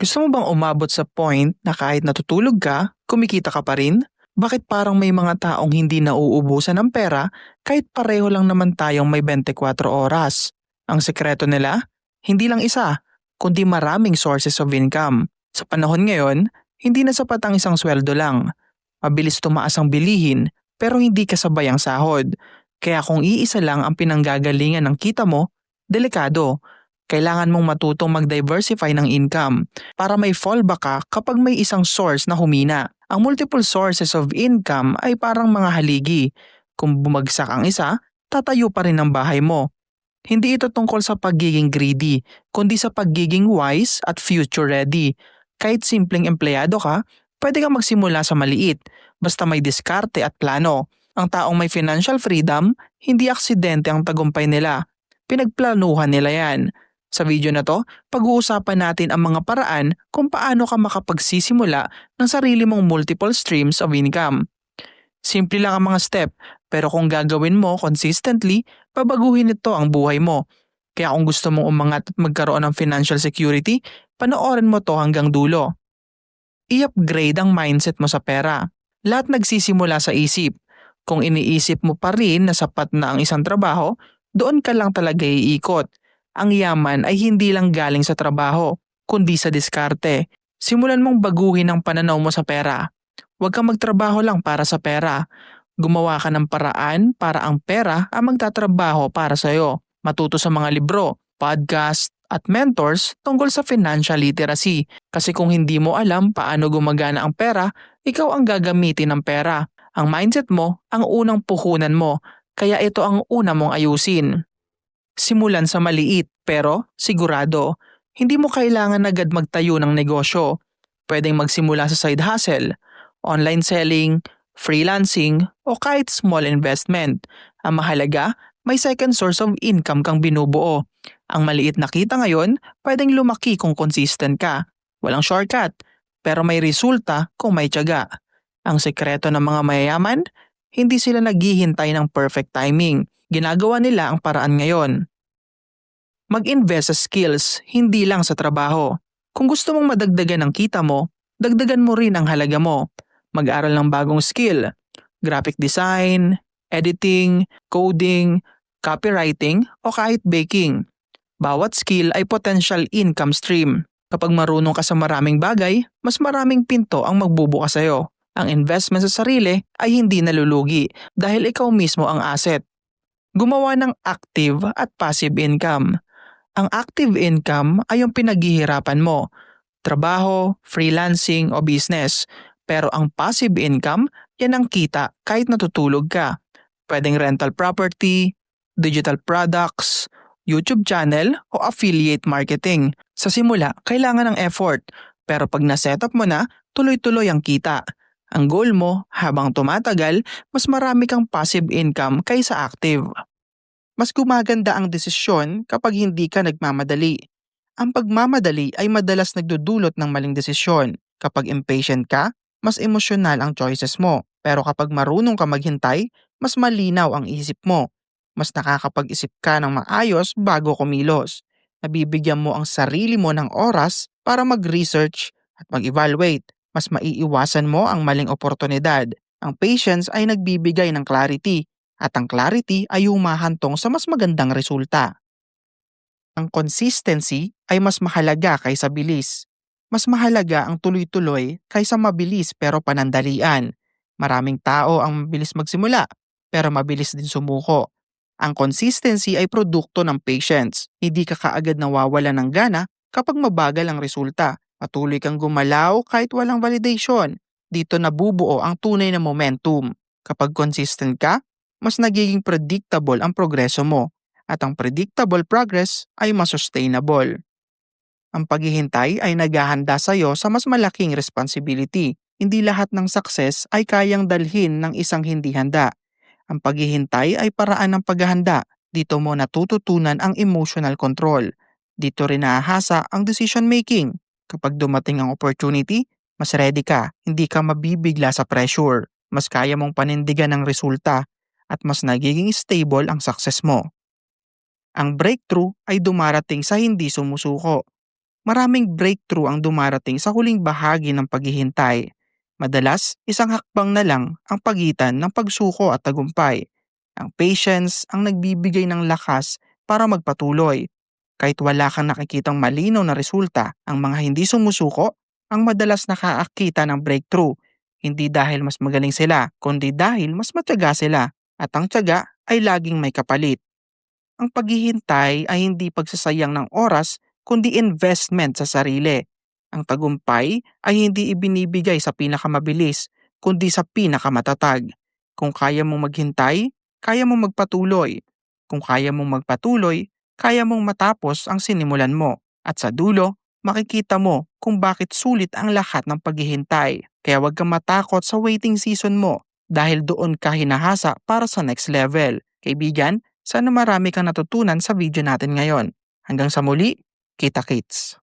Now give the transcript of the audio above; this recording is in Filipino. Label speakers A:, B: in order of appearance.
A: Gusto mo bang umabot sa point na kahit natutulog ka, kumikita ka pa rin? Bakit parang may mga taong hindi nauubusan ng pera kahit pareho lang naman tayong may 24 oras? Ang sekreto nila? Hindi lang isa, kundi maraming sources of income. Sa panahon ngayon, hindi na sapat ang isang sweldo lang. Mabilis tumaas ang bilihin pero hindi kasabay ang sahod. Kaya kung iisa lang ang pinanggagalingan ng kita mo, delikado. Kailangan mong matutong mag-diversify ng income para may fallback ka kapag may isang source na humina. Ang multiple sources of income ay parang mga haligi. Kung bumagsak ang isa, tatayo pa rin ang bahay mo. Hindi ito tungkol sa pagiging greedy, kundi sa pagiging wise at future ready. Kahit simpleng empleyado ka, pwede kang magsimula sa maliit, basta may diskarte at plano. Ang taong may financial freedom, hindi aksidente ang tagumpay nila. Pinagplanuhan nila yan. Sa video na to, pag-uusapan natin ang mga paraan kung paano ka makapagsisimula ng sarili mong multiple streams of income. Simple lang ang mga step, pero kung gagawin mo consistently, babaguhin ito ang buhay mo. Kaya kung gusto mong umangat at magkaroon ng financial security, panoorin mo to hanggang dulo. I-upgrade ang mindset mo sa pera. Lahat nagsisimula sa isip. Kung iniisip mo pa rin na sapat na ang isang trabaho, doon ka lang talaga iikot. Ang yaman ay hindi lang galing sa trabaho, kundi sa diskarte. Simulan mong baguhin ang pananaw mo sa pera. Huwag kang magtrabaho lang para sa pera. Gumawa ka ng paraan para ang pera ang magtatrabaho para sa'yo. Matuto sa mga libro, podcast, at mentors tungkol sa financial literacy. Kasi kung hindi mo alam paano gumagana ang pera, ikaw ang gagamitin ng pera. Ang mindset mo ang unang puhunan mo, kaya ito ang una mong ayusin. Simulan sa maliit pero sigurado. Hindi mo kailangan agad magtayo ng negosyo. Pwedeng magsimula sa side hustle, online selling, freelancing o kahit small investment. Ang mahalaga, may second source of income kang binubuo. Ang maliit na kita ngayon, pwedeng lumaki kung consistent ka. Walang shortcut, pero may resulta kung may tiyaga. Ang sekreto ng mga mayayaman, hindi sila naghihintay ng perfect timing. Ginagawa nila ang paraan ngayon. Mag-invest sa skills, hindi lang sa trabaho. Kung gusto mong madagdagan ang kita mo, dagdagan mo rin ang halaga mo. Mag-aral ng bagong skill, graphic design, editing, coding, copywriting o kahit baking. Bawat skill ay potential income stream. Kapag marunong ka sa maraming bagay, mas maraming pinto ang magbubukas sa'yo. Ang investment sa sarili ay hindi nalulugi dahil ikaw mismo ang asset. Gumawa ng active at passive income. Ang active income ay yung pinaghihirapan mo, trabaho, freelancing o business. Pero ang passive income, yan ang kita kahit natutulog ka. Pwedeng rental property, digital products, YouTube channel o affiliate marketing. Sa simula, kailangan ng effort. Pero pag na-setup mo na, tuloy-tuloy ang kita. Ang goal mo, habang tumatagal, mas marami kang passive income kaysa active. Mas gumaganda ang desisyon kapag hindi ka nagmamadali. Ang pagmamadali ay madalas nagdudulot ng maling desisyon. Kapag impatient ka, mas emosyonal ang choices mo. Pero kapag marunong ka maghintay, mas malinaw ang isip mo. Mas nakakapag-isip ka ng maayos bago kumilos. Nabibigyan mo ang sarili mo ng oras para mag-research at mag-evaluate. Mas maiiwasan mo ang maling oportunidad. Ang patience ay nagbibigay ng clarity at ang clarity ay humahantong sa mas magandang resulta. Ang consistency ay mas mahalaga kaysa bilis. Mas mahalaga ang tuloy-tuloy kaysa mabilis pero panandalian. Maraming tao ang mabilis magsimula pero mabilis din sumuko. Ang consistency ay produkto ng patience. Hindi ka kaagad nawawala ng gana kapag mabagal ang resulta. Patuloy kang gumalaw kahit walang validation. Dito nabubuo ang tunay na momentum. Kapag consistent ka, mas nagiging predictable ang progreso mo. At ang predictable progress ay mas sustainable. Ang paghihintay ay naghahanda sa iyo sa mas malaking responsibility. Hindi lahat ng success ay kayang dalhin ng isang hindi handa. Ang paghihintay ay paraan ng paghahanda. Dito mo natututunan ang emotional control. Dito rin nahahasa ang decision making. Kapag dumating ang opportunity, mas ready ka. Hindi ka mabibigla sa pressure. Mas kaya mong panindigan ang resulta at mas nagiging stable ang success mo. Ang breakthrough ay dumarating sa hindi sumusuko. Maraming breakthrough ang dumarating sa huling bahagi ng paghihintay. Madalas, isang hakbang na lang ang pagitan ng pagsuko at tagumpay. Ang patience ang nagbibigay ng lakas para magpatuloy. Kahit wala kang nakikitang malinaw na resulta, ang mga hindi sumusuko ang madalas nakaakita ng breakthrough. Hindi dahil mas magaling sila, kundi dahil mas matyaga sila. At ang tiyaga ay laging may kapalit. Ang paghihintay ay hindi pagsasayang ng oras kundi investment sa sarili. Ang tagumpay ay hindi ibinibigay sa pinakamabilis kundi sa pinakamatatag. Kung kaya mong maghintay, kaya mong magpatuloy. Kung kaya mong magpatuloy, kaya mong matapos ang sinimulan mo. At sa dulo, makikita mo kung bakit sulit ang lahat ng paghihintay. Kaya huwag kang matakot sa waiting season mo dahil doon ka hinahasa para sa next level. Kaibigan, sana marami kang natutunan sa video natin ngayon. Hanggang sa muli, kita-kits!